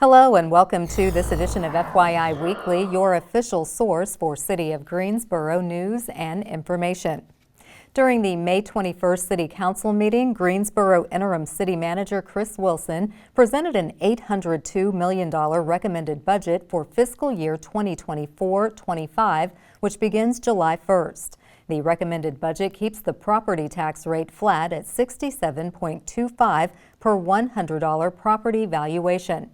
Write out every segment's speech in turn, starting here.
Hello and welcome to this edition of FYI Weekly, your official source for City of Greensboro news and information. During the May 21st City Council meeting, Greensboro Interim City Manager Chris Wilson presented an $802 million recommended budget for fiscal year 2024-25, which begins July 1st. The recommended budget keeps the property tax rate flat at $67.25 per $100 property valuation.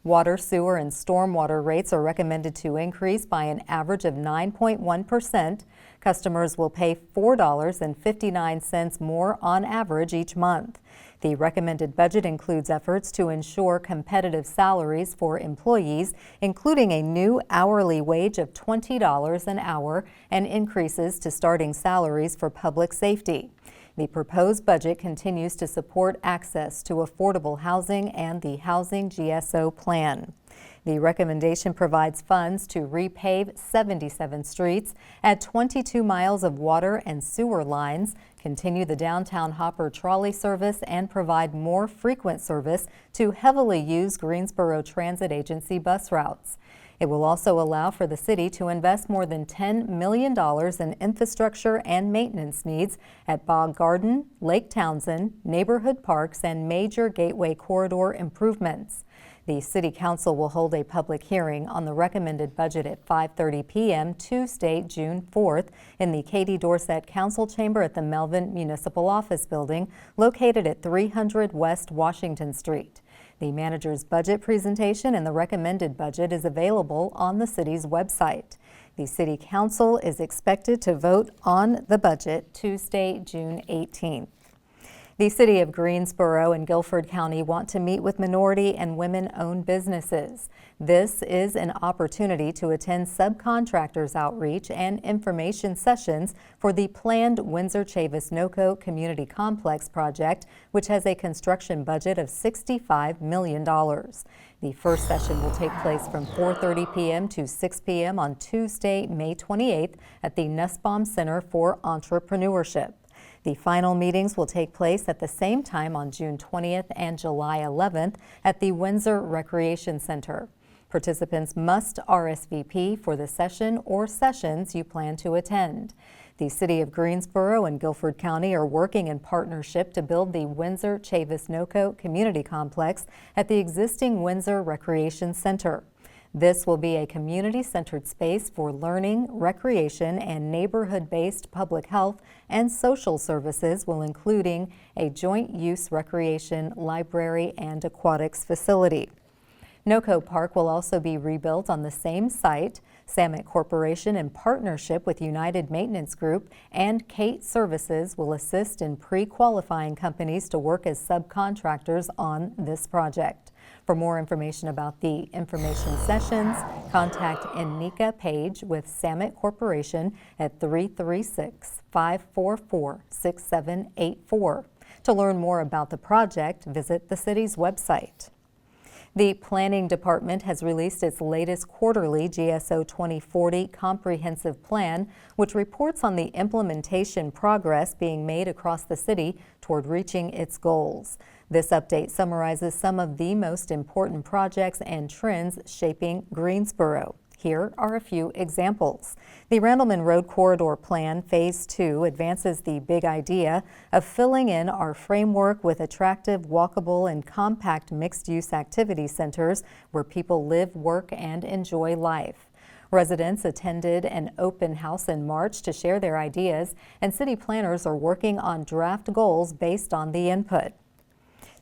Water, sewer, and stormwater rates are recommended to increase by an average of 9.1%. Customers will pay $4.59 more on average each month. The recommended budget includes efforts to ensure competitive salaries for employees, including a new hourly wage of $20 an hour and increases to starting salaries for public safety. The proposed budget continues to support access to affordable housing and the Housing GSO plan. The recommendation provides funds to repave 77 streets, add 22 miles of water and sewer lines, continue the downtown Hopper trolley service, and provide more frequent service to heavily used Greensboro Transit Agency bus routes. It will also allow for the city to invest more than $10 million in infrastructure and maintenance needs at Bog Garden, Lake Townsend, neighborhood parks, and major gateway corridor improvements. The City Council will hold a public hearing on the recommended budget at 5:30 p.m. Tuesday, June 4th in the Katie Dorsett Council Chamber at the Melvin Municipal Office Building located at 300 West Washington Street. The manager's budget presentation and the recommended budget is available on the city's website. The City Council is expected to vote on the budget Tuesday, June 18th. The City of Greensboro and Guilford County want to meet with minority and women-owned businesses. This is an opportunity to attend subcontractors outreach and information sessions for the planned Windsor-Chavis-Noco Community Complex project, which has a construction budget of $65 million. The first session will take place from 4:30 p.m. to 6 p.m. on Tuesday, May 28th at the Nussbaum Center for Entrepreneurship. The final meetings will take place at the same time on June 20th and July 11th at the Windsor Recreation Center. Participants must RSVP for the session or sessions you plan to attend. The City of Greensboro and Guilford County are working in partnership to build the Windsor-Chavis-Noco Community Complex at the existing Windsor Recreation Center. This will be a community-centered space for learning, recreation, and neighborhood-based public health and social services, while including a joint-use recreation, library, and aquatics facility. Noco Park will also be rebuilt on the same site. Samet Corporation, in partnership with United Maintenance Group and Kate Services, will assist in pre-qualifying companies to work as subcontractors on this project. For more information about the information sessions, contact Enika Page with Samet Corporation at 336-544-6784. To learn more about the project, visit the city's website. The Planning Department has released its latest quarterly GSO 2040 comprehensive plan, which reports on the implementation progress being made across the city toward reaching its goals. This update summarizes some of the most important projects and trends shaping Greensboro. Here are a few examples. The Randleman Road Corridor Plan Phase 2 advances the big idea of filling in our framework with attractive, walkable, and compact mixed-use activity centers where people live, work, and enjoy life. Residents attended an open house in March to share their ideas, and city planners are working on draft goals based on the input.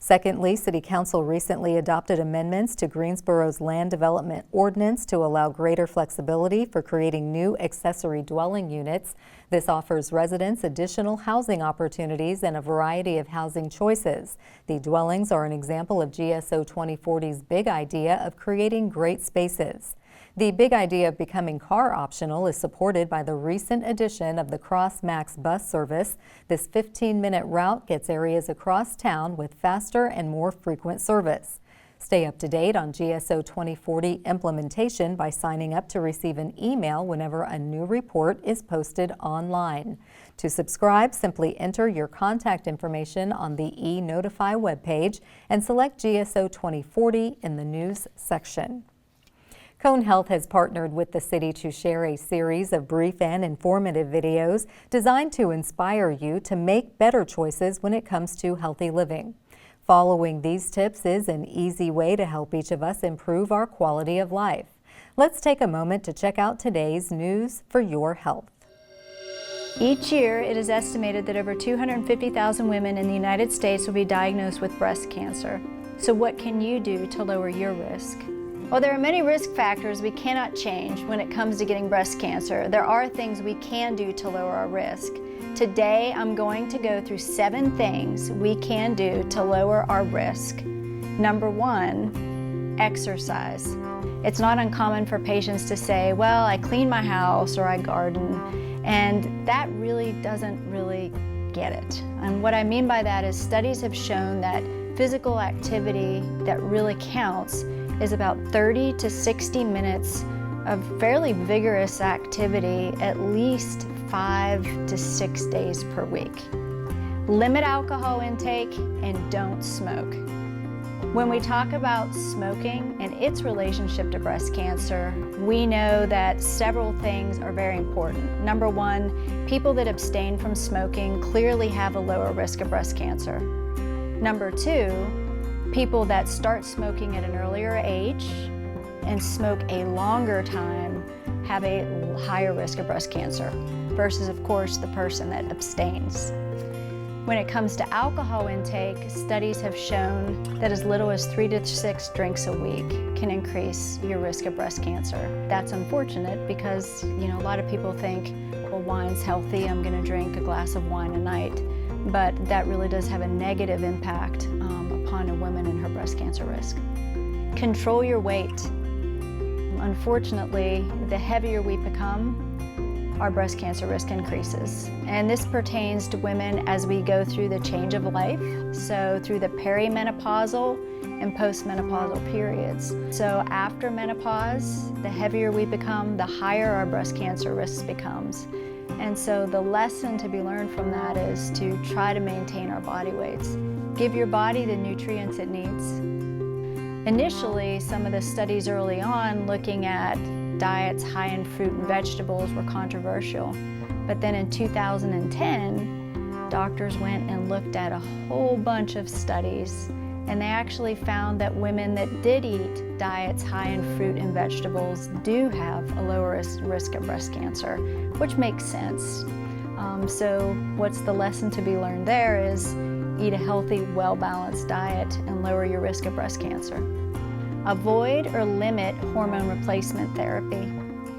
Secondly, City Council recently adopted amendments to Greensboro's Land Development Ordinance to allow greater flexibility for creating new accessory dwelling units. This offers residents additional housing opportunities and a variety of housing choices. The dwellings are an example of GSO 2040's big idea of creating great spaces. The big idea of becoming car optional is supported by the recent addition of the Cross Max bus service. This 15-minute route gets areas across town with faster and more frequent service. Stay up to date on GSO 2040 implementation by signing up to receive an email whenever a new report is posted online. To subscribe, simply enter your contact information on the e-Notify webpage and select GSO 2040 in the News section. Cone Health has partnered with the city to share a series of brief and informative videos designed to inspire you to make better choices when it comes to healthy living. Following these tips is an easy way to help each of us improve our quality of life. Let's take a moment to check out today's news for your health. Each year, it is estimated that over 250,000 women in the United States will be diagnosed with breast cancer. So what can you do to lower your risk? Well, there are many risk factors we cannot change when it comes to getting breast cancer. There are things we can do to lower our risk. Today, I'm going to go through 7 things we can do to lower our risk. Number 1, exercise. It's not uncommon for patients to say, well, I clean my house or I garden. And that really doesn't get it. And what I mean by that is studies have shown that physical activity that really counts is about 30 to 60 minutes of fairly vigorous activity at least 5 to 6 days per week. Limit alcohol intake and don't smoke. When we talk about smoking and its relationship to breast cancer, we know that several things are very important. Number 1, people that abstain from smoking clearly have a lower risk of breast cancer. Number 2, people that start smoking at an earlier age and smoke a longer time have a higher risk of breast cancer versus, of course, the person that abstains. When it comes to alcohol intake, studies have shown that as little as 3 to 6 drinks a week can increase your risk of breast cancer. That's unfortunate because, a lot of people think, well, wine's healthy, I'm going to drink a glass of wine a night. But that really does have a negative impact upon a woman and her breast cancer risk. Control your weight. Unfortunately, the heavier we become, our breast cancer risk increases. And this pertains to women as we go through the change of life, so through the perimenopausal and postmenopausal periods. So after menopause, the heavier we become, the higher our breast cancer risk becomes. And so the lesson to be learned from that is to try to maintain our body weights. Give your body the nutrients it needs. Initially, some of the studies early on looking at diets high in fruit and vegetables were controversial. But then in 2010, doctors went and looked at a whole bunch of studies, and they actually found that women that did eat diets high in fruit and vegetables do have a lower risk of breast cancer, which makes sense. So what's the lesson to be learned there is eat a healthy, well-balanced diet and lower your risk of breast cancer. Avoid or limit hormone replacement therapy.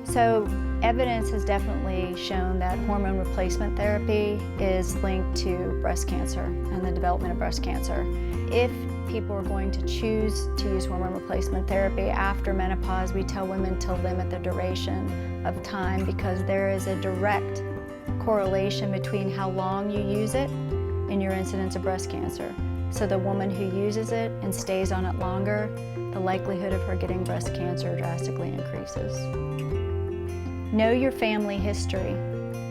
So evidence has definitely shown that hormone replacement therapy is linked to breast cancer and the development of breast cancer. If people are going to choose to use hormone replacement therapy after menopause, we tell women to limit the duration of time because there is a direct correlation between how long you use it and your incidence of breast cancer. So the woman who uses it and stays on it longer, the likelihood of her getting breast cancer drastically increases. Know your family history.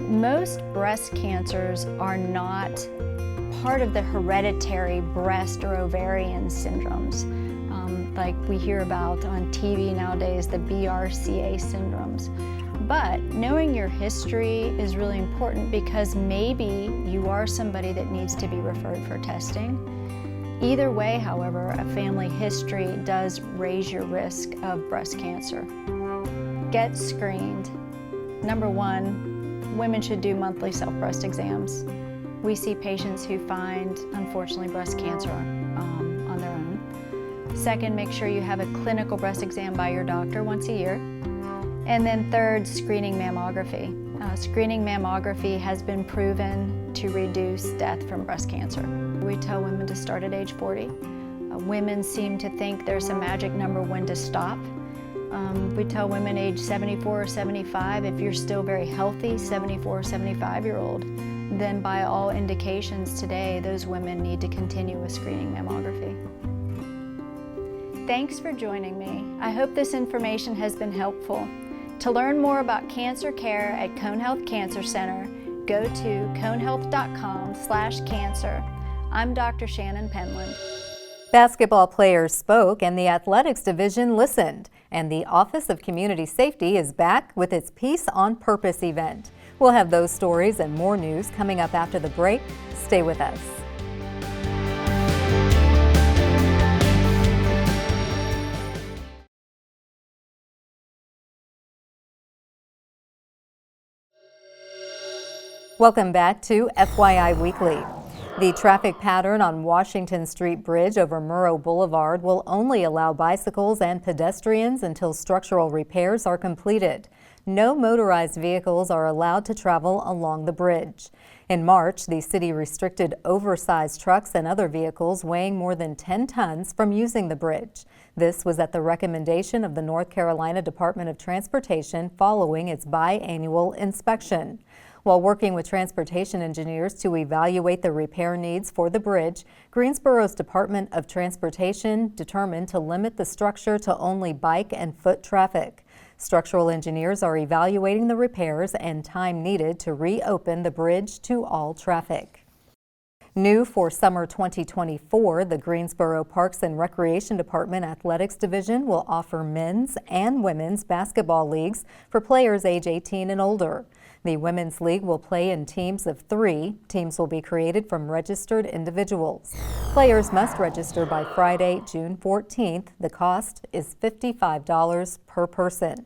Most breast cancers are not part of the hereditary breast or ovarian syndromes, like we hear about on TV nowadays, the BRCA syndromes. But knowing your history is really important because maybe you are somebody that needs to be referred for testing. Either way, however, a family history does raise your risk of breast cancer. Get screened. Number 1, women should do monthly self-breast exams. We see patients who find, unfortunately, breast cancer on their own. Second, make sure you have a clinical breast exam by your doctor once a year. And then third, screening mammography. Screening mammography has been proven to reduce death from breast cancer. We tell women to start at age 40. Women seem to think there's a magic number when to stop. We tell women age 74 or 75, if you're still very healthy, 74 or 75-year-old, then by all indications today, those women need to continue with screening mammography. Thanks for joining me. I hope this information has been helpful. To learn more about cancer care at Cone Health Cancer Center, go to conehealth.com/cancer. I'm Dr. Shannon Penland. Basketball players spoke and the athletics division listened. And the Office of Community Safety is back with its Peace on Purpose event. We'll have those stories and more news coming up after the break. Stay with us. Welcome back to FYI Weekly. The traffic pattern on Washington Street Bridge over Murrow Boulevard will only allow bicycles and pedestrians until structural repairs are completed. No motorized vehicles are allowed to travel along the bridge. In March, the city restricted oversized trucks and other vehicles weighing more than 10 tons from using the bridge. This was at the recommendation of the North Carolina Department of Transportation following its biannual inspection. While working with transportation engineers to evaluate the repair needs for the bridge, Greensboro's Department of Transportation determined to limit the structure to only bike and foot traffic. Structural engineers are evaluating the repairs and time needed to reopen the bridge to all traffic. New for summer 2024, the Greensboro Parks and Recreation Department Athletics Division will offer men's and women's basketball leagues for players age 18 and older. The Women's League will play in teams of 3. Teams will be created from registered individuals. Players must register by Friday, June 14th. The cost is $55 per person.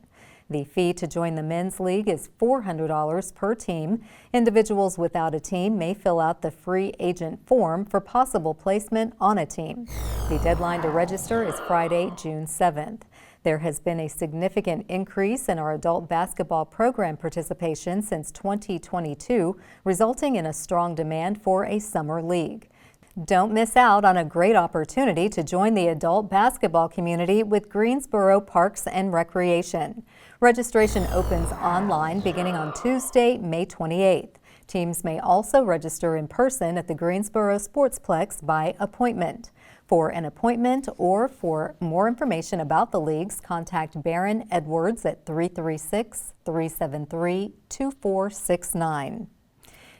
The fee to join the Men's League is $400 per team. Individuals without a team may fill out the free agent form for possible placement on a team. The deadline to register is Friday, June 7th. There has been a significant increase in our adult basketball program participation since 2022, resulting in a strong demand for a summer league. Don't miss out on a great opportunity to join the adult basketball community with Greensboro Parks and Recreation. Registration opens online beginning on Tuesday, May 28th. Teams may also register in person at the Greensboro Sportsplex by appointment. For an appointment or for more information about the leagues, contact Baron Edwards at 336-373-2469.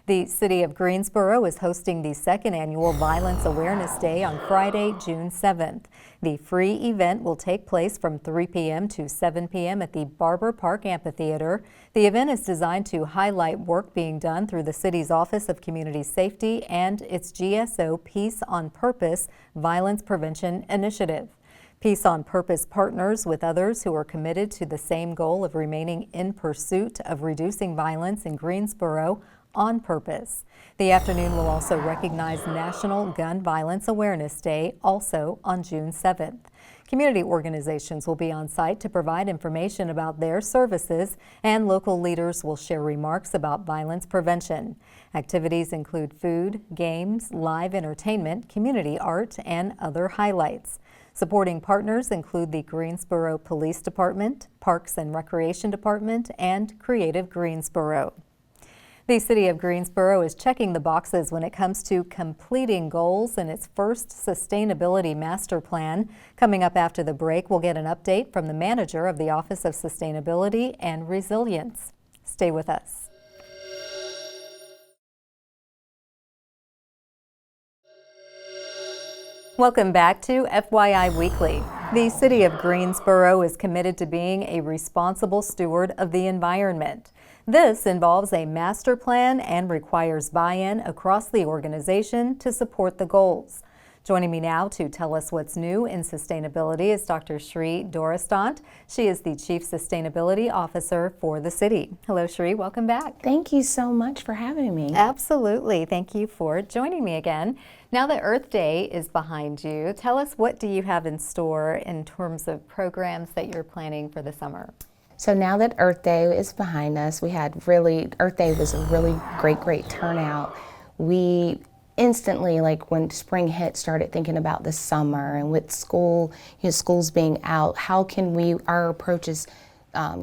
The City of Greensboro is hosting the second annual Violence Awareness Day on Friday, June 7th. The free event will take place from 3 p.m. to 7 p.m. at the Barber Park Amphitheater. The event is designed to highlight work being done through the city's Office of Community Safety and its GSO Peace on Purpose Violence Prevention Initiative. Peace on Purpose partners with others who are committed to the same goal of remaining in pursuit of reducing violence in Greensboro on purpose. The afternoon will also recognize National Gun Violence Awareness Day, also on June 7th. Community organizations will be on site to provide information about their services, and local leaders will share remarks about violence prevention. Activities include food, games, live entertainment, community art, and other highlights. Supporting partners include the Greensboro Police Department, Parks and Recreation Department, and Creative Greensboro. The City of Greensboro is checking the boxes when it comes to completing goals in its first Sustainability Master Plan. Coming up after the break, we'll get an update from the manager of the Office of Sustainability and Resilience. Stay with us. Welcome back to FYI Weekly. The City of Greensboro is committed to being a responsible steward of the environment. This involves a master plan and requires buy-in across the organization to support the goals. Joining me now to tell us what's new in sustainability is Dr. Shri Dorastant. She is the Chief Sustainability Officer for the city. Hello, Shri. Welcome back. Thank you so much for having me. Absolutely. Thank you for joining me again. Now that Earth Day is behind you, tell us, what do you have in store in terms of programs that you're planning for the summer? So now that Earth Day is behind us, Earth Day was a really great turnout. We instantly, like when spring hit, started thinking about the summer, and with school, schools being out, how can our approaches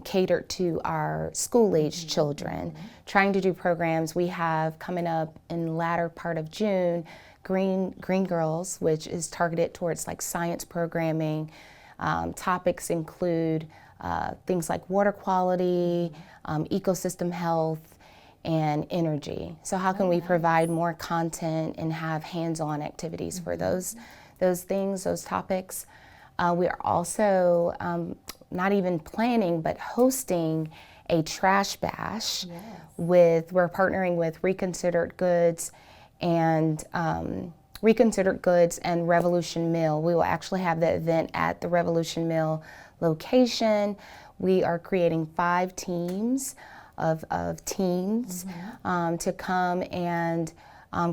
cater to our school-aged children? Trying to do programs we have coming up in the latter part of June, Green Girls, which is targeted towards like science programming. Topics include things like water quality, ecosystem health, and energy. So how can we provide more content and have hands-on activities for those things, those topics? We are also not even planning, but hosting a trash bash. We're partnering with Reconsidered Goods and Revolution Mill. We will actually have the event at the Revolution Mill location. We are creating 5 teams of teens to come and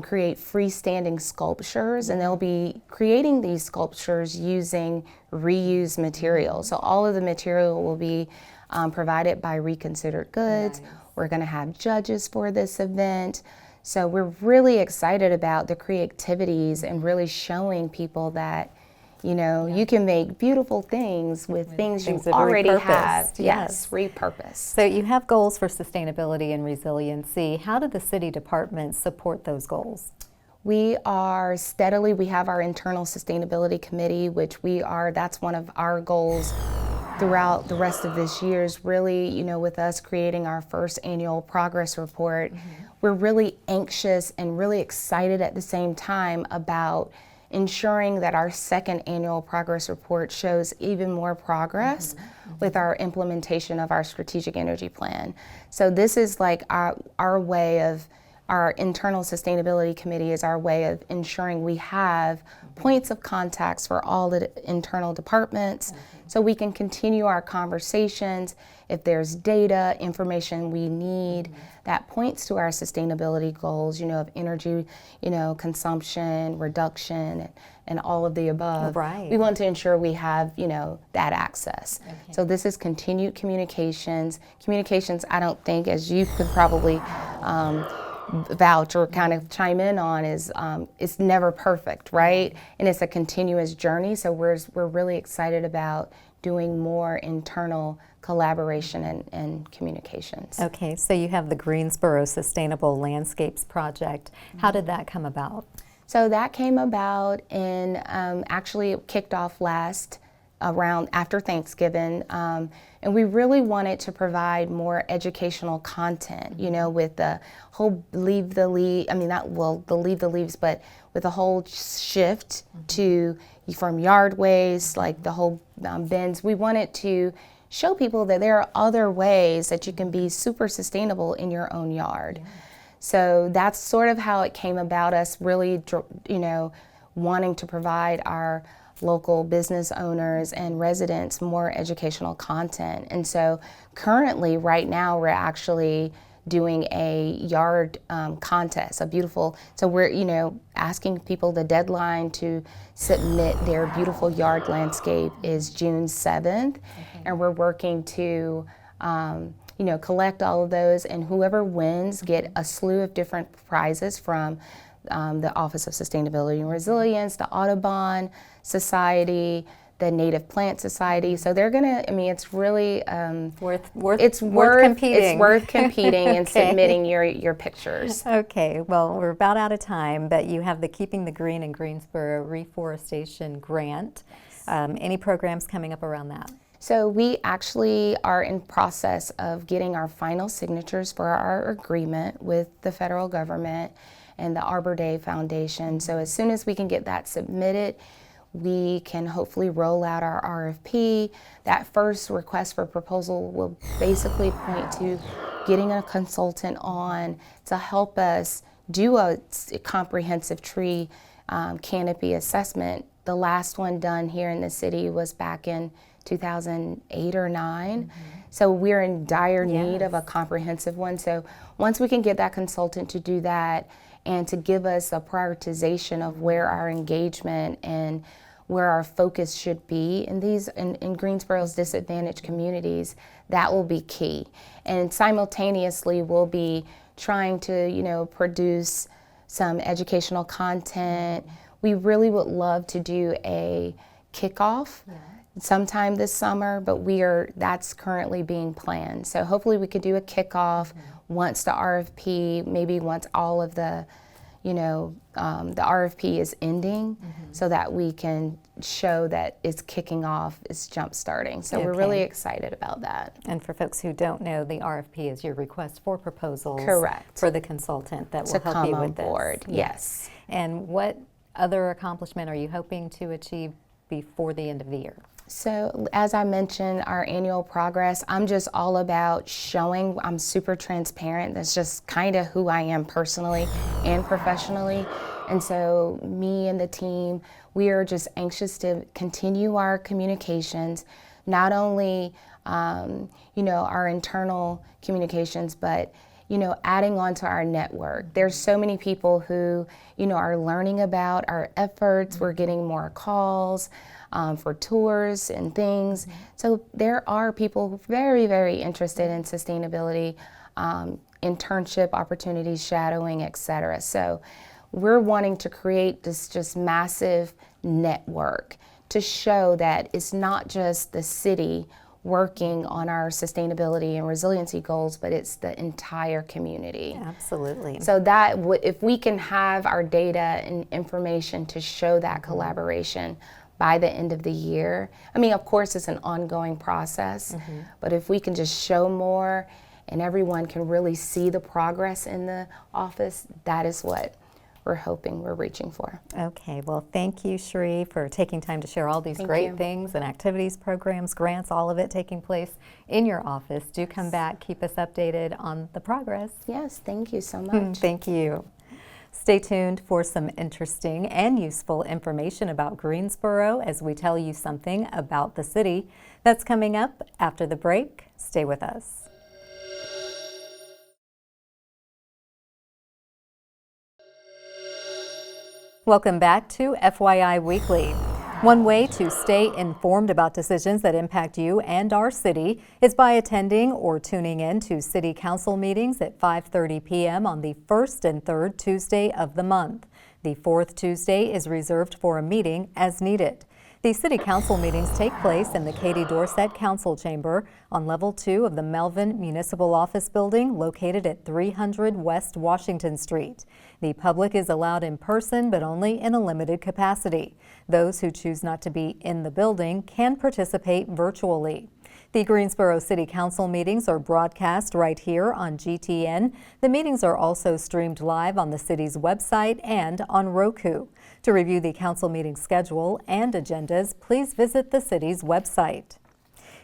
create freestanding sculptures, and they'll be creating these sculptures using reused material. So all of the material will be provided by Reconsidered Goods. We're going to have judges for this event. So we're really excited about the creativities and really showing people that, you know, you can make beautiful things with things you already have. Yes, repurpose. So you have goals for sustainability and resiliency. How do the city departments support those goals? We have our internal sustainability committee, that's one of our goals throughout the rest of this year is really, you know, with us creating our first annual progress report. We're really anxious and really excited at the same time about ensuring that our second annual progress report shows even more progress with our implementation of our strategic energy plan. So this is like our way of, our internal sustainability committee is our way of ensuring we have points of contacts for all the internal departments so we can continue our conversations. If there's data, information we need that points to our sustainability goals, you know, of energy, you know, consumption, reduction, and all of the above. We want to ensure we have, you know, that access. So this is continued communications. Communications, I don't think, as you could probably vouch or kind of chime in on, is it's never perfect, right? And it's a continuous journey. So we're really excited about doing more internal collaboration and communications. Okay, so you have the Greensboro Sustainable Landscapes Project. How did that come about? So that came about in, actually it kicked off around after Thanksgiving, and we really wanted to provide more educational content, you know, with the whole leave the leaves, but with the whole shift from yard waste, like the whole bins. We wanted to show people that there are other ways that you can be super sustainable in your own yard. So that's sort of how it came about, us really, you know, wanting to provide our local business owners and residents more educational content. And so currently, right now, we're actually doing a yard contest, so we're, you know, asking people, the deadline to submit their beautiful yard landscape is June 7th. And we're working to, you know, collect all of those, and whoever wins get a slew of different prizes from the Office of Sustainability and Resilience, the Audubon Society, the Native Plant Society. So they're gonna, I mean, it's really worth competing. It's worth competing and submitting your pictures. Okay, well, we're about out of time, but you have the Keeping the Green in Greensboro Reforestation Grant. Any programs coming up around that? So we actually are in process of getting our final signatures for our agreement with the federal government and the Arbor Day Foundation. So as soon as we can get that submitted, we can hopefully roll out our RFP. That first request for proposal will basically point to getting a consultant on to help us do a comprehensive tree canopy assessment. The last one done here in the city was back in 2008 or 9. So we're in dire need of a comprehensive one. So once we can get that consultant to do that and to give us a prioritization of where our engagement and where our focus should be in Greensboro's disadvantaged communities, that will be key. And simultaneously, we'll be trying to, you know, produce some educational content. We really would love to do a kickoff sometime this summer, but that's currently being planned. So hopefully we could do a kickoff once the RFP, maybe once all of the, you know, the RFP is ending, so that we can show that is kicking off, is jump starting. So we're really excited about that. And for folks who don't know, the RFP is your request for proposals. Correct. For the consultant that will help you with this. Board. Yes. And what other accomplishment are you hoping to achieve before the end of the year? So as I mentioned, our annual progress, I'm just all about showing. I'm super transparent. That's just kind of who I am personally and professionally. And so me and the team, we are just anxious to continue our communications, not only our internal communications, but adding on to our network. There's so many people who, are learning about our efforts. We're getting more calls for tours and things. So there are people very, very interested in sustainability, internship opportunities, shadowing, et cetera. So we're wanting to create this just massive network to show that it's not just the city working on our sustainability and resiliency goals, but it's the entire community. Absolutely. So that if we can have our data and information to show that collaboration by the end of the year, I mean, of course, it's an ongoing process, but if we can just show more and everyone can really see the progress in the office, that is what we're hoping we're reaching for. Okay, well, thank you, Sheree, for taking time to share all these great things and activities, programs, grants, all of it taking place in your office. Do come back, keep us updated on the progress. Yes, thank you so much. Thank you. Stay tuned for some interesting and useful information about Greensboro as we tell you something about the city. That's coming up after the break. Stay with us. Welcome back to FYI Weekly. One way to stay informed about decisions that impact you and our city is by attending or tuning in to City Council meetings at 5:30 p.m. on the first and third Tuesday of the month. The fourth Tuesday is reserved for a meeting as needed. The City Council meetings take place in the Katie Dorset Council Chamber on Level 2 of the Melvin Municipal Office Building located at 300 West Washington Street. The public is allowed in person, but only in a limited capacity. Those who choose not to be in the building can participate virtually. The Greensboro City Council meetings are broadcast right here on GTN. The meetings are also streamed live on the city's website and on Roku. To review the council meeting schedule and agendas, please visit the city's website.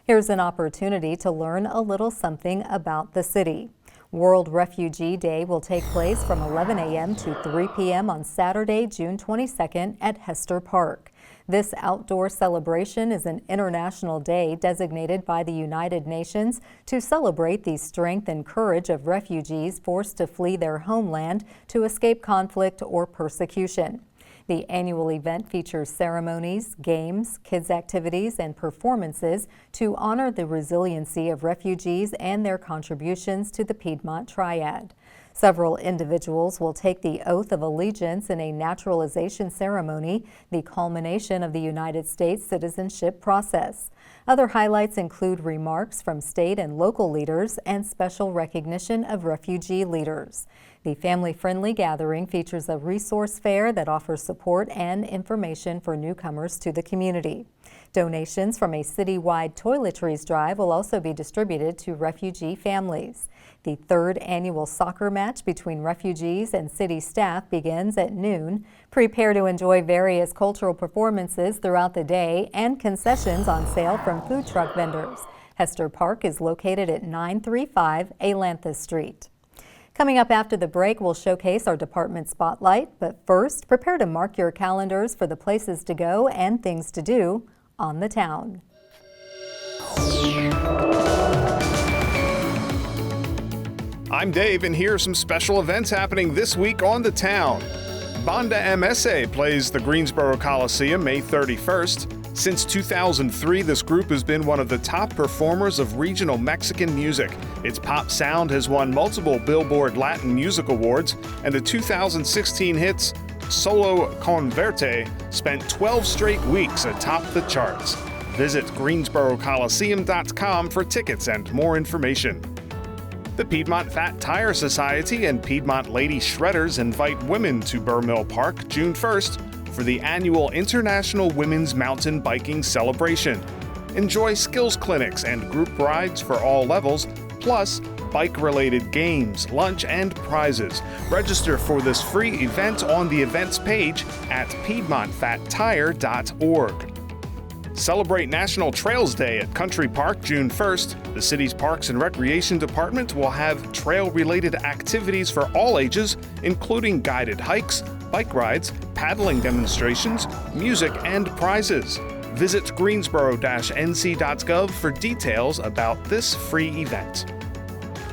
Here's an opportunity to learn a little something about the city. World Refugee Day will take place from 11 a.m. to 3 p.m. on Saturday, June 22nd at Hester Park. This outdoor celebration is an international day designated by the United Nations to celebrate the strength and courage of refugees forced to flee their homeland to escape conflict or persecution. The annual event features ceremonies, games, kids' activities, and performances to honor the resiliency of refugees and their contributions to the Piedmont Triad. Several individuals will take the oath of allegiance in a naturalization ceremony, the culmination of the United States citizenship process. Other highlights include remarks from state and local leaders and special recognition of refugee leaders. The family-friendly gathering features a resource fair that offers support and information for newcomers to the community. Donations from a citywide toiletries drive will also be distributed to refugee families. The third annual soccer match between refugees and city staff begins at noon. Prepare to enjoy various cultural performances throughout the day and concessions on sale from food truck vendors. Hester Park is located at 935 Alanthus Street. Coming up after the break, we'll showcase our department spotlight, but first, prepare to mark your calendars for the places to go and things to do on the town. I'm Dave, and here are some special events happening this week on the town. Banda MSA plays the Greensboro Coliseum May 31st. Since 2003, this group has been one of the top performers of regional Mexican music. Its pop sound has won multiple Billboard Latin Music Awards, and the 2016 hits Solo Con Verte spent 12 straight weeks atop the charts. Visit GreensboroColiseum.com for tickets and more information. The Piedmont Fat Tire Society and Piedmont Lady Shredders invite women to Burr Mill Park June 1st for the annual International Women's Mountain Biking Celebration. Enjoy skills clinics and group rides for all levels, plus bike-related games, lunch, and prizes. Register for this free event on the events page at PiedmontFatTire.org. Celebrate National Trails Day at Country Park June 1st. The city's Parks and Recreation Department will have trail-related activities for all ages, including guided hikes, bike rides, paddling demonstrations, music, and prizes. Visit greensboro-nc.gov for details about this free event.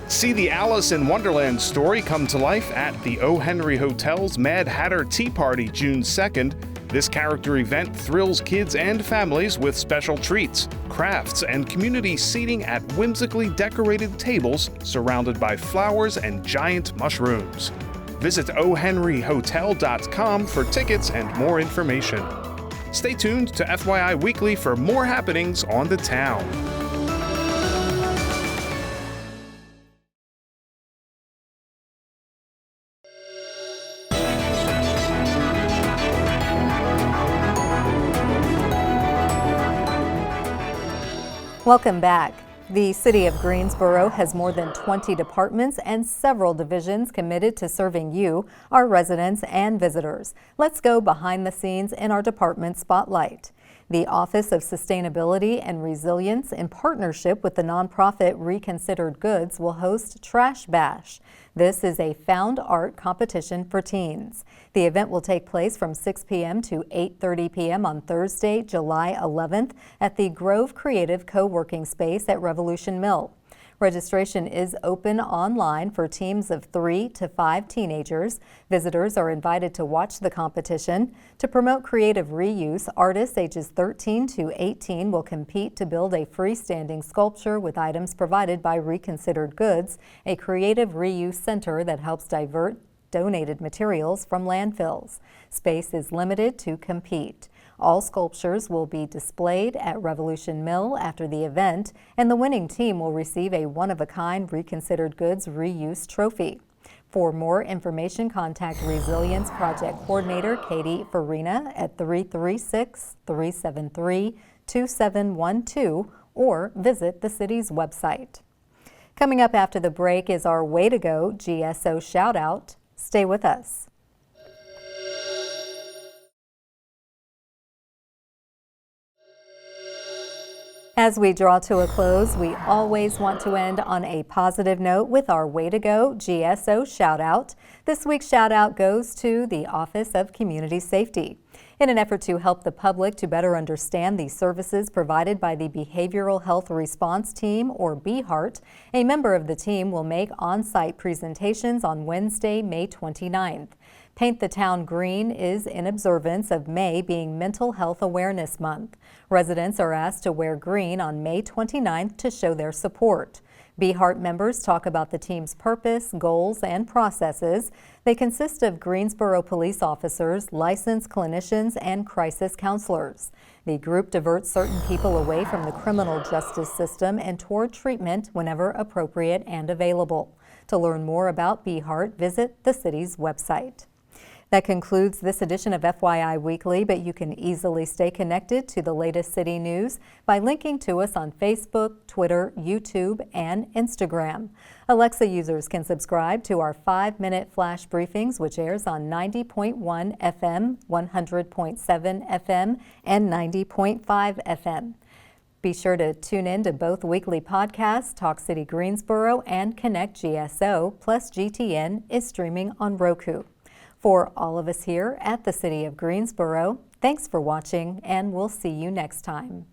See the Alice in Wonderland story come to life at the O. Henry Hotel's Mad Hatter Tea Party June 2nd. This character event thrills kids and families with special treats, crafts, and community seating at whimsically decorated tables surrounded by flowers and giant mushrooms. Visit ohenryhotel.com for tickets and more information. Stay tuned to FYI Weekly for more happenings on the town. Welcome back. The City of Greensboro has more than 20 departments and several divisions committed to serving you, our residents and visitors. Let's go behind the scenes in our department spotlight. The Office of Sustainability and Resilience, in partnership with the nonprofit Reconsidered Goods, will host Trash Bash. This is a found art competition for teens. The event will take place from 6 p.m. to 8:30 p.m. on Thursday, July 11th at the Grove Creative Co-working Space at Revolution Mill. Registration is open online for teams of 3 to 5 teenagers. Visitors are invited to watch the competition. To promote creative reuse, artists ages 13 to 18 will compete to build a freestanding sculpture with items provided by Reconsidered Goods, a creative reuse center that helps divert donated materials from landfills. Space is limited to compete. All sculptures will be displayed at Revolution Mill after the event, and the winning team will receive a one-of-a-kind Reconsidered Goods reuse trophy. For more information, contact Resilience Project Coordinator Katie Farina at 336-373-2712 or visit the city's website. Coming up after the break is our Way to Go GSO shout-out. Stay with us. As we draw to a close, we always want to end on a positive note with our Way to Go GSO shout-out. This week's shout-out goes to the Office of Community Safety. In an effort to help the public to better understand the services provided by the Behavioral Health Response Team, or BHEART, a member of the team will make on-site presentations on Wednesday, May 29th. Paint the Town Green is in observance of May being Mental Health Awareness Month. Residents are asked to wear green on May 29th to show their support. BHEART members talk about the team's purpose, goals, and processes. They consist of Greensboro police officers, licensed clinicians, and crisis counselors. The group diverts certain people away from the criminal justice system and toward treatment whenever appropriate and available. To learn more about BHEART, visit the city's website. That concludes this edition of FYI Weekly, but you can easily stay connected to the latest city news by linking to us on Facebook, Twitter, YouTube, and Instagram. Alexa users can subscribe to our 5-minute flash briefings, which airs on 90.1 FM, 100.7 FM, and 90.5 FM. Be sure to tune in to both weekly podcasts. Talk City Greensboro and Connect GSO, plus GTN is streaming on Roku. For all of us here at the City of Greensboro, thanks for watching, and we'll see you next time.